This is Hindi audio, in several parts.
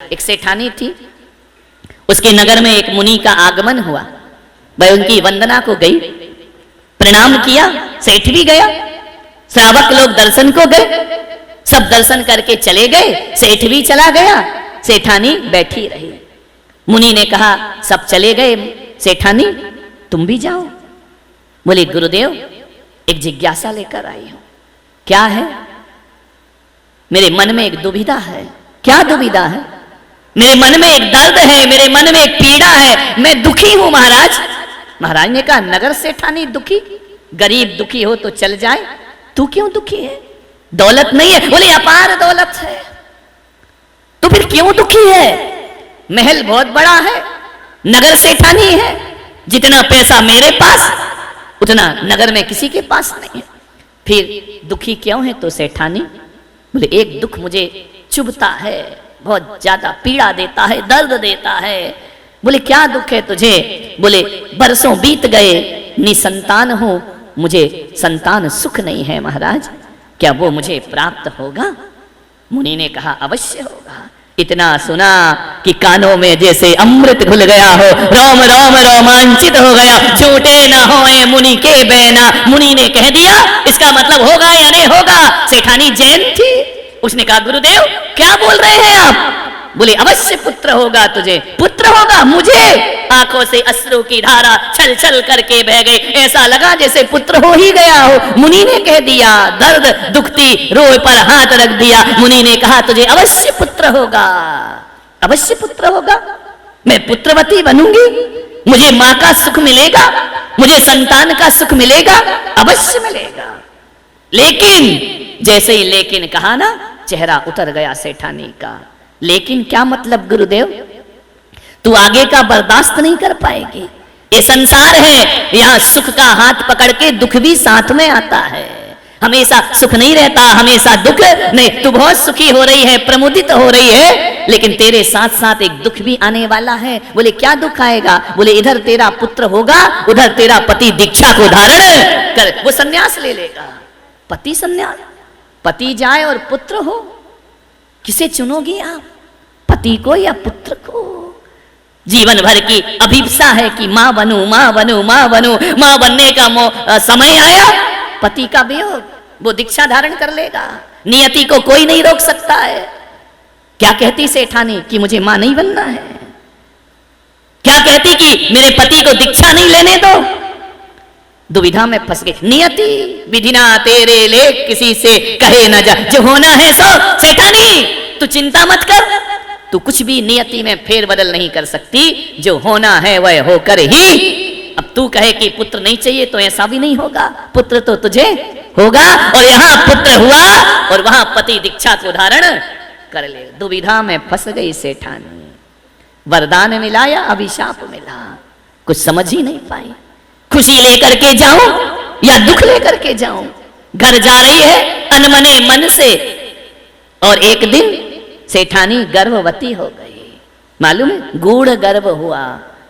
एक सेठानी थी, उसके नगर में एक मुनि का आगमन हुआ। वह उनकी वंदना को गई, प्रणाम किया, सेठ भी गया, श्रावक लोग दर्शन को गए, सब दर्शन करके चले गए, सेठ भी चला गया, सेठानी बैठी रही। मुनि ने कहा सब चले गए, सेठानी तुम भी जाओ। बोले गुरुदेव एक जिज्ञासा लेकर आई हूं। क्या है? मेरे मन में एक दुविधा है। क्या दुविधा है? मेरे मन में एक दर्द है, मेरे मन में एक पीड़ा है, मैं दुखी हूं महाराज। महाराज ने कहा नगर सेठानी दुखी? गरीब दुखी हो तो चल जाए, तू क्यों दुखी है? दौलत नहीं है? बोले अपार दौलत है। तो फिर क्यों दुखी है? महल बहुत बड़ा है, नगर सेठानी है, जितना पैसा मेरे पास उतना नगर में किसी के पास नहीं है, फिर दुखी क्यों है? तो सेठानी बोले एक दुख मुझे चुभता है, बहुत ज्यादा पीड़ा देता है, दर्द देता है। बोले क्या दुख है तुझे? बोले बरसों बीत गए, निसंतान हूं, मुझे संतान सुख नहीं है महाराज, क्या वो मुझे प्राप्त होगा? मुनि ने कहा अवश्य होगा। इतना सुना कि कानों में जैसे अमृत घुल गया हो, रोम रोम रोमांचित हो गया। झूठे ना होए मुनि के बहना। मुनि ने कह दिया इसका मतलब होगा या नहीं होगा। सेठानी जैन थी, उसने कहा गुरुदेव क्या बोल रहे हैं आप? बोले अवश्य पुत्र होगा तुझे। पुत्र होगा मुझे? आंखों से अश्रु की धारा छल छल करके बह गई, ऐसा लगा जैसे पुत्र हो ही गया हो। मुनि ने कह दिया, दर्द दुखती रोए पर हाथ रख दिया। मुनि ने कहा तुझे अवश्य पुत्र होगा, अवश्य पुत्र होगा, मैं पुत्रवती बनूंगी, मुझे मां का सुख मिलेगा, मुझे संतान का सुख मिलेगा, अवश्य मिलेगा। लेकिन जैसे ही लेकिन कहा ना, चेहरा उतर गया सेठानी का। लेकिन क्या मतलब गुरुदेव? तू आगे का बर्दाश्त नहीं कर पाएगी। ये संसार है, यहां सुख का हाथ पकड़ के दुख भी साथ में आता है। हमेशा सुख नहीं रहता, हमेशा दुख नहीं। तू बहुत सुखी हो रही है, प्रमुदित हो रही है, लेकिन तेरे साथ साथ एक दुख भी आने वाला है। बोले क्या दुख आएगा? बोले इधर तेरा पुत्र होगा, उधर तेरा पति दीक्षा को धारण कर वो सन्यास ले लेगा। पति सन्यास, पति जाए और पुत्र हो, किसे चुनोगी आप? पति को या पुत्र को? जीवन भर की अभिप्सा है कि मां बनूं, मां बनूं, मां बनूं। मां बनने का समय आया, पति का वियोग, वो दीक्षा धारण कर लेगा। नियति को कोई नहीं रोक सकता है। क्या कहती सेठानी कि मुझे मां नहीं बनना है? क्या कहती कि मेरे पति को दीक्षा नहीं लेने दो? दुविधा में फंस गई। नियति विधिना तेरे ले, किसी से कहे न जा, जो होना है सो। सेठानी तू चिंता मत कर, तू कुछ भी नियति में फेर बदल नहीं कर सकती, जो होना है वह होकर ही। अब तू कहे कि पुत्र नहीं चाहिए तो ऐसा भी नहीं होगा, पुत्र तो तुझे होगा। और यहां पुत्र हुआ और वहां पति दीक्षा को धारण कर ले। दुविधा में फंस गई सेठानी। वरदान मिला या अभिशाप मिला, कुछ समझ ही नहीं पाई। खुशी लेकर के जाऊं या दुख लेकर के जाऊं? घर जा रही है अनमने मन से, और एक दिन सेठानी गर्भवती हो गई। मालूम है? गूढ़ गर्भ हुआ।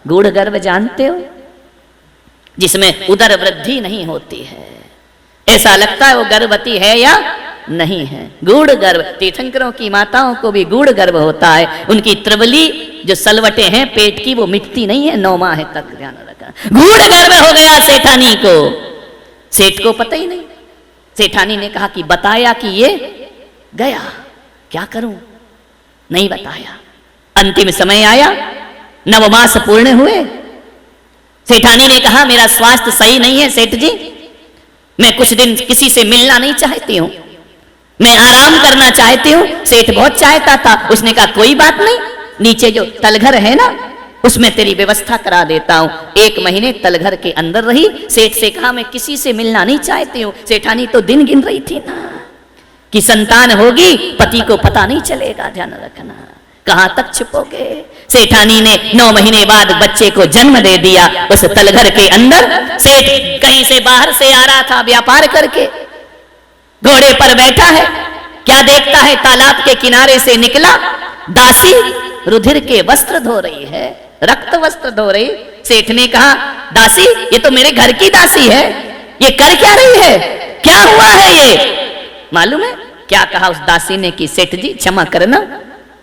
गूढ़ गर्भ जानते हो? जिसमें उदर वृद्धि नहीं होती है, ऐसा लगता है वो गर्भवती है या नहीं है। गूढ़ गर्भ, तीर्थंकरों की माताओं को भी गूढ़ गर्भ होता है। उनकी त्रिवली जो सलवटे हैं पेट की, वो मिटती नहीं है 9 माह तक, ध्यान रखा। गूढ़ गर्भ हो गया सेठानी को। सेठ को पता ही नहीं। सेठानी ने कहा कि बताया कि ये गया, क्या करूं? नहीं बताया। अंतिम समय आया, 9 मास पूर्ण हुए। सेठानी ने कहा मेरा स्वास्थ्य सही नहीं है सेठ जी, मैं कुछ दिन किसी से मिलना नहीं चाहती हूं, मैं आराम करना चाहती हूं। सेठ बहुत चाहता था। उसने कहा कोई बात नहीं, नीचे जो तलघर है ना, उसमें तेरी व्यवस्था करा देता हूं। 1 महीने तलघर के अंदर रही। सेठ से कहा मैं किसी से मिलना नहीं चाहती हूं। सेठानी तो दिन गिन रही थी ना कि संतान होगी, पति को पता नहीं चलेगा, ध्यान रखना। कहां तक छुपोगे? सेठानी ने 9 महीने बाद बच्चे को जन्म दे दिया उस तलघर के अंदर। सेठ कहीं से बाहर से आ रहा था व्यापार करके, घोड़े पर बैठा है, क्या देखता है? तालाब के किनारे से निकला दासी रुधिर के वस्त्र धो रही है, रक्त वस्त्र धो रही। सेठ ने कहा दासी ये तो मेरे घर की दासी है, ये कर क्या रही है? क्या हुआ है ये? मालूम है क्या कहा उस दासी ने कि सेठ जी क्षमा करना,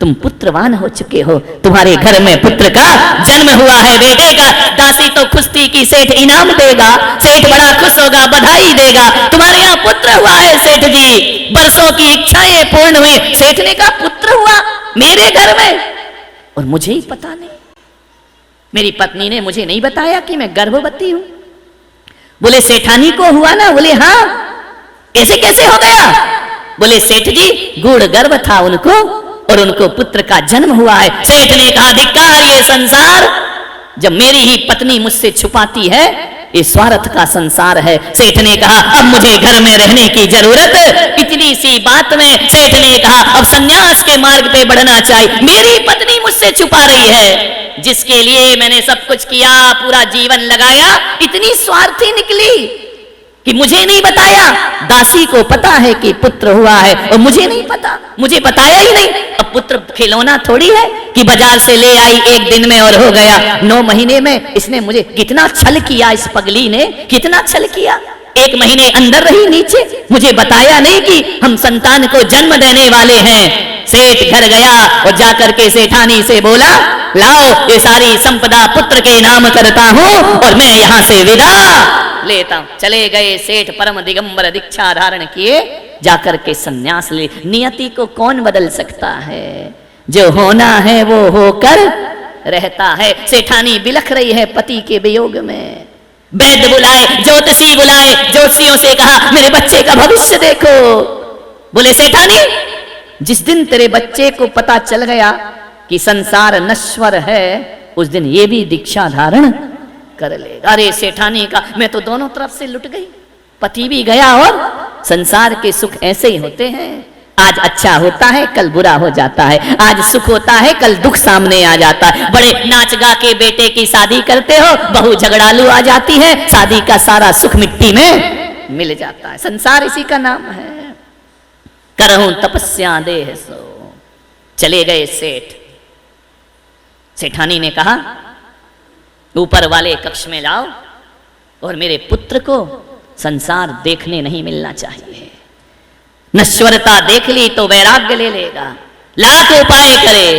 तुम पुत्रवान हो चुके हो, तुम्हारे घर में पुत्र का जन्म हुआ है, बेटे का। दासी तो खुश थी कि सेठ इनाम देगा, सेठ बड़ा खुश होगा, बधाई देगा, तुम्हारे यहाँ पुत्र हुआ है सेठ जी, बरसों की इच्छाएं पूर्ण हुई। सेठ ने कहा पुत्र हुआ मेरे घर में और मुझे ही पता नहीं, मेरी पत्नी ने मुझे नहीं बताया कि मैं गर्भवती हूं। बोले सेठानी को हुआ ना? बोले हाँ। ऐसे कैसे हो गया? बोले सेठ जी गूढ़ गर्भ था उनको और उनको पुत्र का जन्म हुआ है। सेठ ने कहा धिक्कार ये संसार, जब मेरी ही पत्नी मुझसे छुपाती है, ये स्वार्थ का संसार है। सेठ ने कहा अब मुझे घर में रहने की जरूरत। इतनी सी बात में सेठ ने कहा अब सन्यास के मार्ग पे बढ़ना चाहिए। मेरी पत्नी मुझसे छुपा रही है, जिसके लिए मैंने सब कुछ किया, पूरा जीवन लगाया, इतनी स्वार्थी निकली कि मुझे नहीं बताया। दासी को पता है कि पुत्र हुआ है और मुझे नहीं पता, मुझे बताया ही नहीं। अब पुत्र खिलौना थोड़ी है कि बाजार से ले आई एक दिन में और हो गया। 9 महीने में इसने मुझे कितना छल किया, इस पगली ने कितना छल किया। 1 महीने अंदर रही नीचे, मुझे बताया नहीं कि हम संतान को जन्म देने वाले हैं। सेठ घर गया और जाकर के सेठानी से बोला लाओ ये सारी संपदा पुत्र के नाम करता हूं और मैं यहां से विदा लेता हूं। चले गए सेठ परम दिगंबर दीक्षा धारण किए, जाकर के सन्यास ले। नियति को कौन बदल सकता है? जो होना है वो होकर रहता है। सेठानी बिलख रही है पति के वियोग में। वैद्य बुलाए, ज्योतिषी बुलाए, ज्योतिषियों से कहा मेरे बच्चे का भविष्य देखो। बोले सेठानी जिस दिन तेरे बच्चे को पता चल गया कि संसार नश्वर है, उस दिन ये भी दीक्षा धारण कर लेगा। अरे सेठानी का मैं तो दोनों तरफ से लुट गई, पति भी गया और संसार के सुख ऐसे ही होते हैं। आज अच्छा होता है कल बुरा हो जाता है, आज सुख होता है कल दुख सामने आ जाता है। बड़े नाच गा के बेटे की शादी करते हो, बहू झगड़ालू आ जाती है, शादी का सारा सुख मिट्टी में मिल जाता है। संसार इसी का नाम है। करहूं तपस्या देह सो। चले गए सेठ। सेठानी ने कहा ऊपर वाले कक्ष में लाओ और मेरे पुत्र को संसार देखने नहीं मिलना चाहिए। नश्वरता देख ली तो वैराग्य ले लेगा। लाख उपाय करे,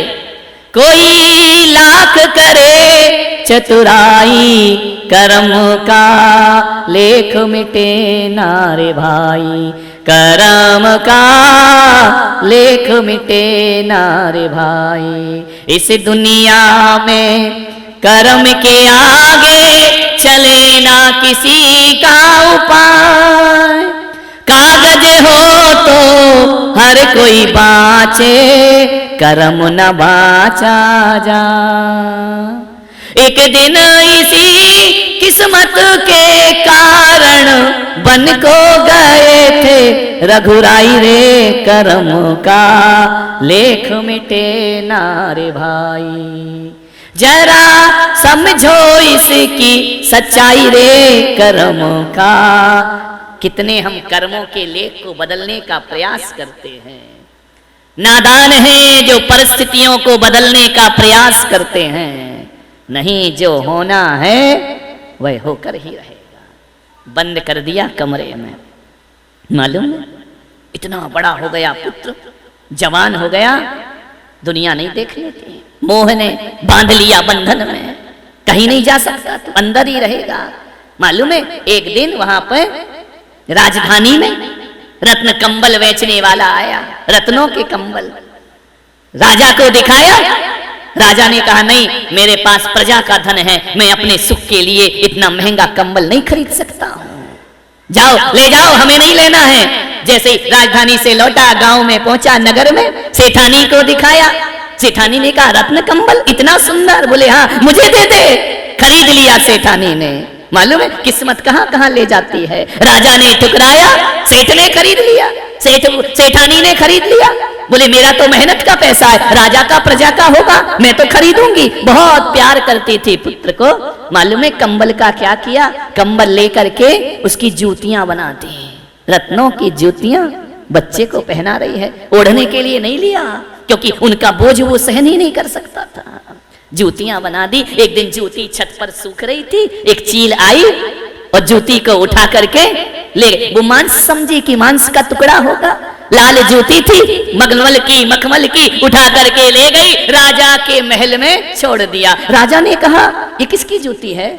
कोई लाख करे चतुराई, कर्म का लेख मिटे ना रे भाई, कर्म का लेख मिटे ना रे भाई। इस दुनिया में कर्म के आगे चले ना किसी का उपाय। कागज हो तो हर कोई बाँचे, कर्म न बाँचा जा। एक दिन इसी किस्मत के कारण बन को गए थे रघुराई रे, कर्म का लेख मिटे ना रे भाई। जरा समझो इसकी सच्चाई रे, कर्म का। कितने हम कर्मों के लेख को बदलने का प्रयास करते हैं। नादान हैं जो परिस्थितियों को बदलने का प्रयास करते हैं। नहीं, जो होना है वह होकर ही रहेगा। बंद कर दिया कमरे में। मालूम है इतना बड़ा हो गया पुत्र, जवान हो गया, दुनिया नहीं देख लेती। मोह ने बांध लिया बंधन में, कहीं नहीं जा सकता, तो अंदर ही रहेगा। मालूम है एक दिन वहां पर राजधानी में रत्न कंबल बेचने वाला आया, रत्नों के कंबल राजा को दिखाया। राजा ने कहा नहीं, मेरे पास प्रजा का धन है, मैं अपने सुख के लिए इतना महंगा कंबल नहीं खरीद सकता हूं। जाओ ले जाओ, हमें नहीं लेना है। जैसे ही राजधानी से लौटा, गांव में पहुंचा, नगर में सेठानी को दिखाया। सेठानी ने कहा रत्न कंबल इतना सुंदर। बोले हाँ मुझे दे दे। खरीद लिया सेठानी ने। मालूम है किस्मत कहां कहां ले जाती है। राजा ने ठुकराया, सेठ ने खरीद लिया, सेठानी ने खरीद लिया। बोले मेरा तो मेहनत का पैसा है, राजा का प्रजा का होगा, मैं तो खरीदूंगी। बहुत प्यार करती थी पुत्र को। मालूम है कंबल का क्या किया? कंबल लेकर के उसकी जूतियां बना दी, रत्नों की जूतियां बच्चे को पहना रही है। ओढ़ने के लिए नहीं लिया, क्योंकि उनका बोझ वो सहन ही नहीं कर सकता था। जूतियां बना दी। एक दिन जूती छत पर सूख रही थी, एक चील आई और जूती को उठा करके ले। वो मांस समझी कि मांस का टुकड़ा होगा, लाल जूती थी, मगमल की मखमल की, उठा करके ले गई, राजा के महल में छोड़ दिया। राजा ने कहा ये किसकी जूती है?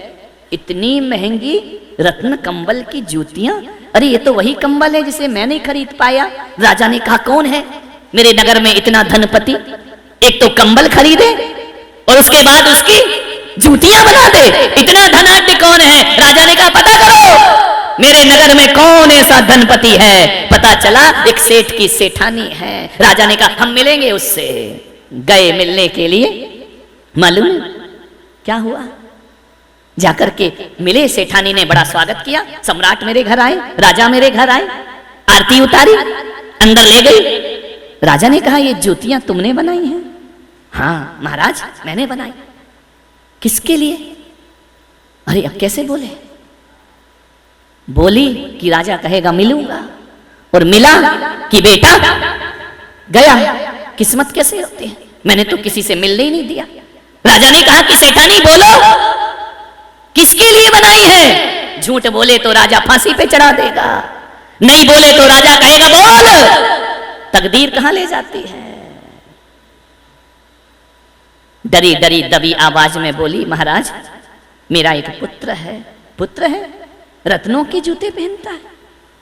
इतनी महंगी रत्न कंबल की जूतियां, अरे ये तो वही कंबल है जिसे मैं नहीं खरीद पाया। राजा ने कहा कौन है मेरे नगर में इतना धनपति, एक तो कंबल खरीदे और उसके बाद उसकी जूतियां बना दे, इतना धनाढ्य कौन है? राजा ने कहा पता करो मेरे नगर में कौन ऐसा धनपति है। पता चला एक सेठ की सेठानी है। राजा ने कहा हम मिलेंगे उससे। गए मिलने के लिए, मालूम क्या हुआ? जाकर के मिले, सेठानी ने बड़ा स्वागत किया। सम्राट मेरे घर आए, राजा मेरे घर आए, आरती उतारी, अंदर ले गई। राजा ने कहा ये जूतियां तुमने बनाई हैं? हाँ महाराज मैंने बनाई। किसके लिए? अरे अब कैसे बोले? बोली कि राजा कहेगा मिलूंगा, और मिला कि बेटा गया। किस्मत कैसे होती है, मैंने तो किसी से मिलने ही नहीं दिया। राजा ने कहा कि सेठानी बोलो किसके लिए बनाई है? झूठ बोले तो राजा फांसी पे चढ़ा देगा, नहीं बोले तो राजा कहेगा बोल। तकदीर कहां ले जाती है। डरी डरी दबी आवाज में बोली महाराज मेरा एक पुत्र है। पुत्र है? रत्नों के जूते पहनता है,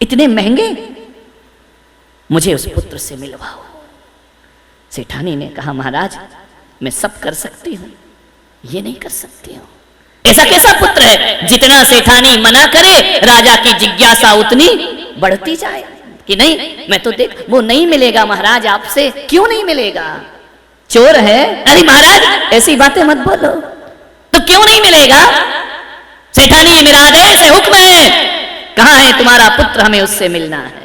इतने महंगे, मुझे उस पुत्र से मिलवाओ। सेठानी ने कहा महाराज मैं सब कर सकती हूं, ये नहीं कर सकती हूं। ऐसा कैसा पुत्र है? जितना सेठानी मना करे राजा की जिज्ञासा उतनी बढ़ती जाए कि नहीं मैं तो देख, वो नहीं मिलेगा महाराज आपसे। क्यों नहीं मिलेगा? चोर है? अरे महाराज ऐसी बातें मत बोलो। तो क्यों नहीं मिलेगा? सेठानी मेरा आदेश है, हुक्म है, कहां है तुम्हारा पुत्र, हमें उससे मिलना है।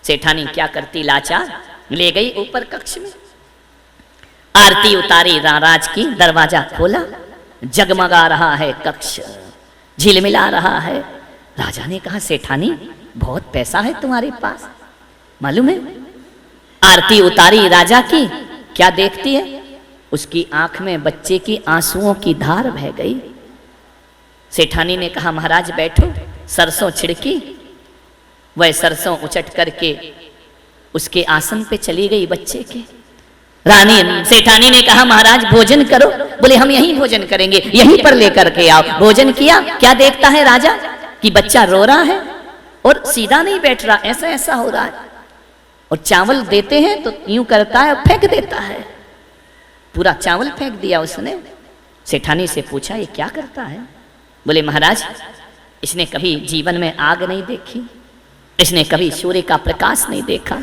सेठानी क्या करती लाचार, ले गई ऊपर कक्ष में, आरती उतारी राज की, दरवाजा खोला, जगमगा रहा है कक्ष, झिलमिला रहा है। राजा ने कहा सेठानी बहुत पैसा है तुम्हारे पास, मालूम है? आरती उतारी राजा की, क्या देखती है? उसकी आंख में बच्चे की आंसुओं की धार बह गई। सेठानी ने कहा महाराज बैठो। सरसों छिड़की, वह सरसों उचट करके उसके आसन पे चली गई बच्चे के। रानी सेठानी ने कहा महाराज भोजन करो। बोले हम यहीं भोजन करेंगे, यहीं पर लेकर के आओ। भोजन किया। क्या देखता है राजा कि बच्चा रो रहा है और सीधा नहीं बैठ रहा, ऐसा ऐसा हो रहा है। और चावल देते हैं तो यूं करता है, फेंक देता है। पूरा चावल फेंक दिया उसने। सेठानी से पूछा ये क्या करता है? बोले महाराज इसने कभी जीवन में आग नहीं देखी, इसने कभी सूर्य का प्रकाश नहीं देखा,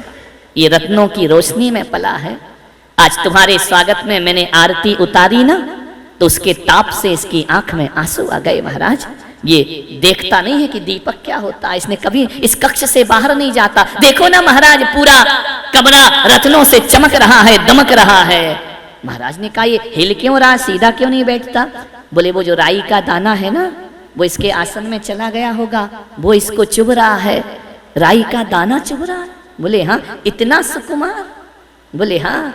ये रत्नों की रोशनी में पला है। आज तुम्हारे स्वागत में मैंने आरती उतारी ना, तो उसके ताप से इसकी आंख में आंसू आ गए। महाराज ये देखता नहीं है कि दीपक क्या होता है, इसने कभी इस कक्ष से बाहर नहीं जाता। देखो ना महाराज पूरा कमरा रत्नों से चमक रहा है, दमक रहा है। महाराज ने कहा ये हिल क्यों रहा, सीधा क्यों नहीं बैठता? बोले वो जो राई का दाना है ना, वो इसके आसन में चला गया होगा, वो इसको चुभ रहा है। राई का दाना चुभ रहा है? बोले हाँ। इतना सुकुमार? बोले हाँ।